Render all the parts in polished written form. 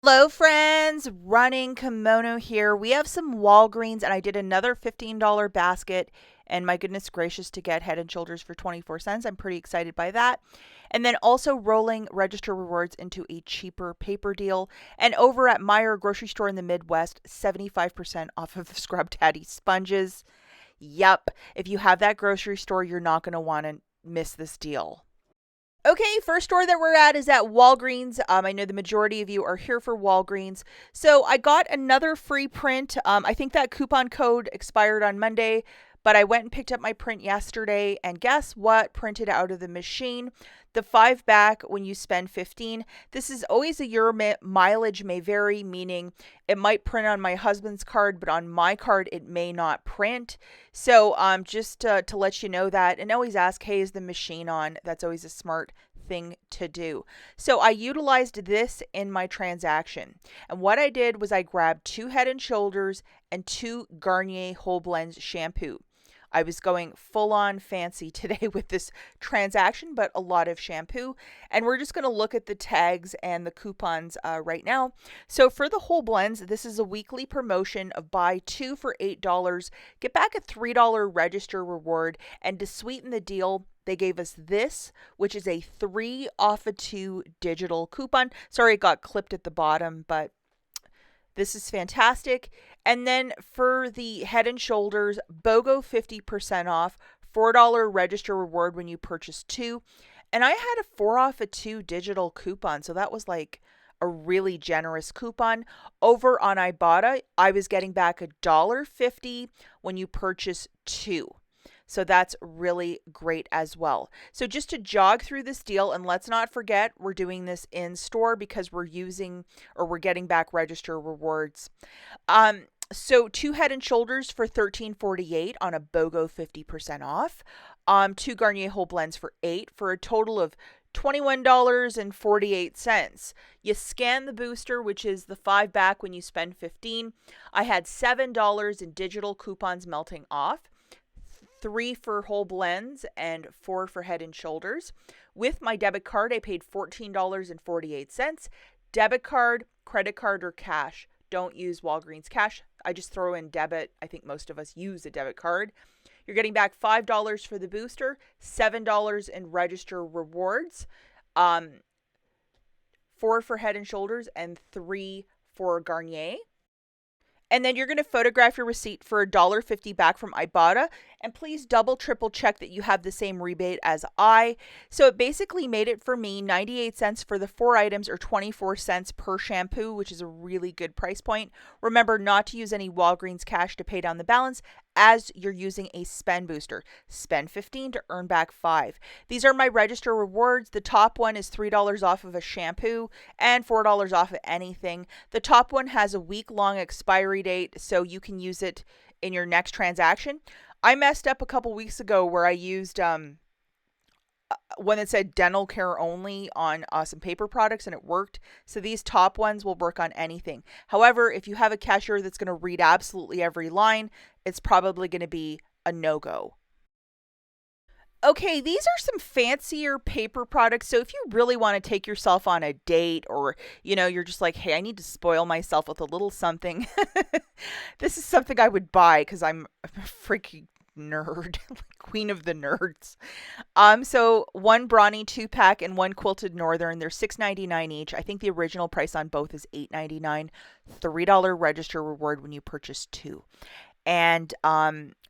Hello, friends. Running Kimono here. We have some Walgreens, and I did another $15 basket. And my goodness gracious, to get Head and Shoulders for 24 cents. I'm pretty excited by that. And then also rolling register rewards into a cheaper paper deal. And over at Meijer grocery store in the Midwest, 75% off of the Scrub Daddy sponges. Yup. If you have that grocery store, you're not going to want to miss this deal. Okay, first store that we're at is at Walgreens. I know the majority of you are here for Walgreens. So I got another free print. I think that coupon code expired on Monday, but I went and picked up my print yesterday. And guess what? Printed out of the machine. The 5 back when you spend 15. This is always a year mileage may vary, meaning it might print on my husband's card, but on my card it may not print. So just to let you know that, and always ask, hey, is the machine on? That's always a smart thing to do. So I utilized this in my transaction. And what I did was I grabbed 2 Head and Shoulders and 2 Garnier Whole Blends shampoo. I was going full on fancy today with this transaction, but a lot of shampoo. And we're just going to look at the tags and the coupons right now. So for the whole blends, this is a weekly promotion of buy 2 for $8. Get back a $3 register reward. And to sweeten the deal, they gave us this, which is a 3 off of 2 digital coupon. Sorry, it got clipped at the bottom, but this is fantastic. And then for the Head and Shoulders, BOGO 50% off, $4 register reward when you purchase 2. And I had a 4 off of 2 digital coupon, so that was like a really generous coupon. Over on IBOTTA, I was getting back $1.50 when you purchase 2. So that's really great as well. So just to jog through this deal, and let's not forget, we're doing this in store because we're getting back register rewards. So 2 Head and Shoulders for $13.48 on a BOGO 50% off. 2 Garnier Whole Blends for $8 for a total of $21.48. You scan the booster, which is the 5 back when you spend 15. I had $7 in digital coupons melting off. 3 for whole blends and 4 for Head and Shoulders. With my debit card, I paid $14.48. Debit card, credit card, or cash. Don't use Walgreens cash. I just throw in debit. I think most of us use a debit card. You're getting back $5 for the booster, $7 in register rewards, 4 for Head and Shoulders, and 3 for Garnier. And then you're going to photograph your receipt for $1.50 back from Ibotta. And please double, triple check that you have the same rebate as I. So it basically made it for me 98 cents for the 4 items or 24 cents per shampoo, which is a really good price point. Remember not to use any Walgreens cash to pay down the balance as you're using a spend booster. Spend 15 to earn back 5. These are my register rewards. The top one is $3 off of a shampoo and $4 off of anything. The top one has a week-long expiry date, so you can use it in your next transaction. I messed up a couple weeks ago where I used one that said dental care only on some paper products, and it worked. So these top ones will work on anything. However, if you have a cashier that's going to read absolutely every line, it's probably going to be a no-go. Okay, these are some fancier paper products. So if you really want to take yourself on a date, or, you're just like, hey, I need to spoil myself with a little something, this is something I would buy because I'm a freaking nerd, queen of the nerds. So 1 Brawny 2-pack and 1 Quilted Northern, they're $6.99 each. I think the original price on both is $8.99. $3 register reward when you purchase 2. And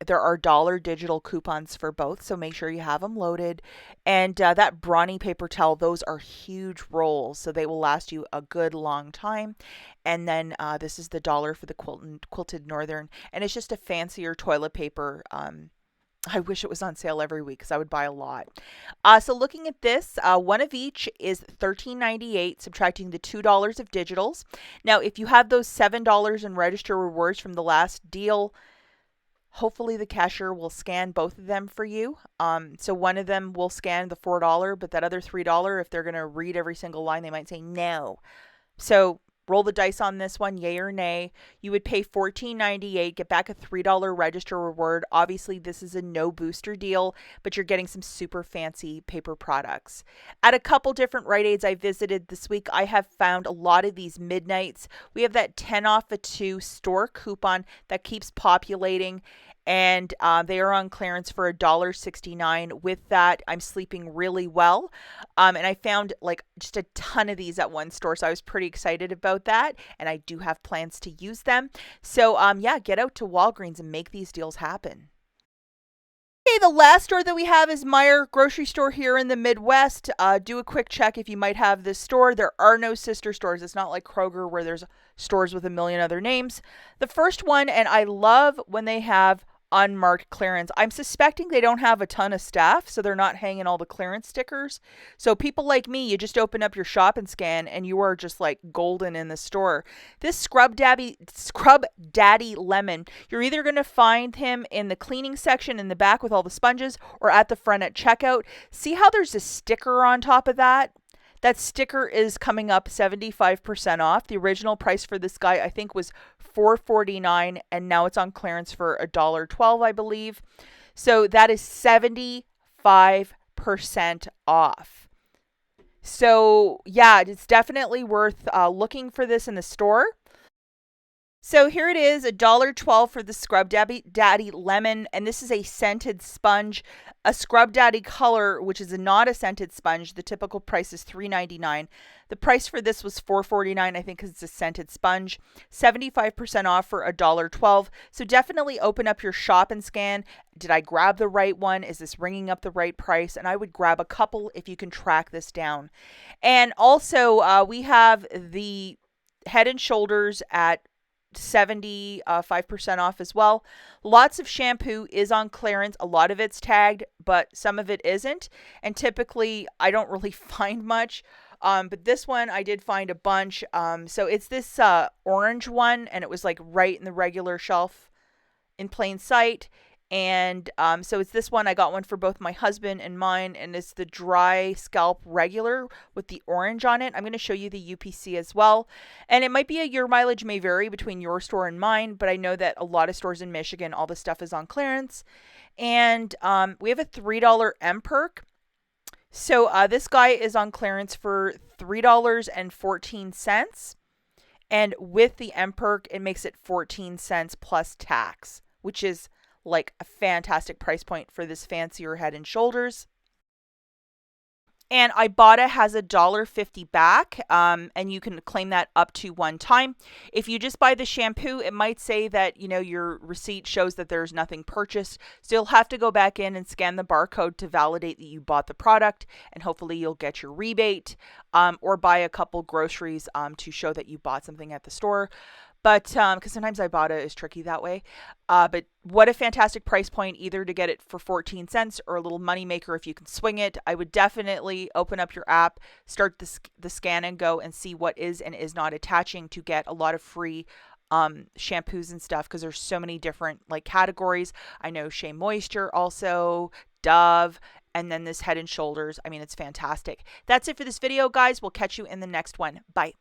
there are dollar digital coupons for both, so make sure you have them loaded. And that Brawny paper towel, those are huge rolls, so they will last you a good long time. And then this is the dollar for the Quilted Northern, and it's just a fancier toilet paper. I wish it was on sale every week because I would buy a lot. So looking at this, one of each is $13.98, subtracting the $2 of digitals. Now, if you have those $7 in register rewards from the last deal, hopefully the cashier will scan both of them for you. So one of them will scan the $4, but that other $3, if they're going to read every single line, they might say no. So roll the dice on this one, yay or nay. You would pay $14.98, get back a $3 register reward. Obviously, this is a no booster deal, but you're getting some super fancy paper products. At a couple different Rite Aids I visited this week, I have found a lot of these midnights. We have that 10 off a 2 store coupon that keeps populating, and they are on clearance for $1.69. With that, I'm sleeping really well. And I found like just a ton of these at one store, so I was pretty excited about that, and I do have plans to use them. So yeah, get out to Walgreens and make these deals happen. Okay, the last store that we have is Meijer grocery store here in the Midwest. Do a quick check if you might have this store. There are no sister stores. It's not like Kroger where there's stores with a million other names. The first one, and I love when they have unmarked clearance. I'm suspecting they don't have a ton of staff, so they're not hanging all the clearance stickers. So people like me, you just open up your shop and scan, and you are just like golden in the store. This Scrub Daddy Lemon, you're either going to find him in the cleaning section in the back with all the sponges, or at the front at checkout. See how there's a sticker on top of that? That sticker is coming up 75% off. The original price for this guy, I think, was $4.49, and now it's on clearance for $1.12, I believe. So that is 75% off. So yeah, it's definitely worth looking for this in the store. So here it is, $1.12 for the Scrub Daddy Lemon, and this is a scented sponge. A Scrub Daddy color, which is not a scented sponge, the typical price is $3.99. The price for this was $4.49, I think, because it's a scented sponge. 75% off for $1.12. So definitely open up your shop and scan. Did I grab the right one? Is this ringing up the right price? And I would grab a couple if you can track this down. And also, we have the Head and Shoulders at 75% off as well. Lots of shampoo is on clearance. A lot of it's tagged, but some of it isn't. And typically, I don't really find much. But this one, I did find a bunch. So it's this orange one, and it was like right in the regular shelf in plain sight. And so it's this one. I got one for both my husband and mine, and it's the dry scalp regular with the orange on it. I'm going to show you the UPC as well. And it might be your mileage may vary between your store and mine, but I know that a lot of stores in Michigan, all the stuff is on clearance. And we have a $3 M perk. So this guy is on clearance for $3.14. And with the M perk, it makes it 14 cents plus tax, which is like a fantastic price point for this fancier Head and Shoulders. And IBOTTA has $1.50 back, and you can claim that up to one time. If you just buy the shampoo, it might say that, you know, your receipt shows that there's nothing purchased. So you'll have to go back in and scan the barcode to validate that you bought the product, and hopefully you'll get your rebate, or buy a couple groceries to show that you bought something at the store. But because sometimes IBOTTA is tricky that way. But what a fantastic price point, either to get it for 14 cents or a little money maker if you can swing it. I would definitely open up your app, start the scan and go, and see what is and is not attaching to get a lot of free shampoos and stuff, because there's so many different like categories. I know Shea Moisture also, Dove, and then this Head and Shoulders. I mean, it's fantastic. That's it for this video, guys. We'll catch you in the next one. Bye.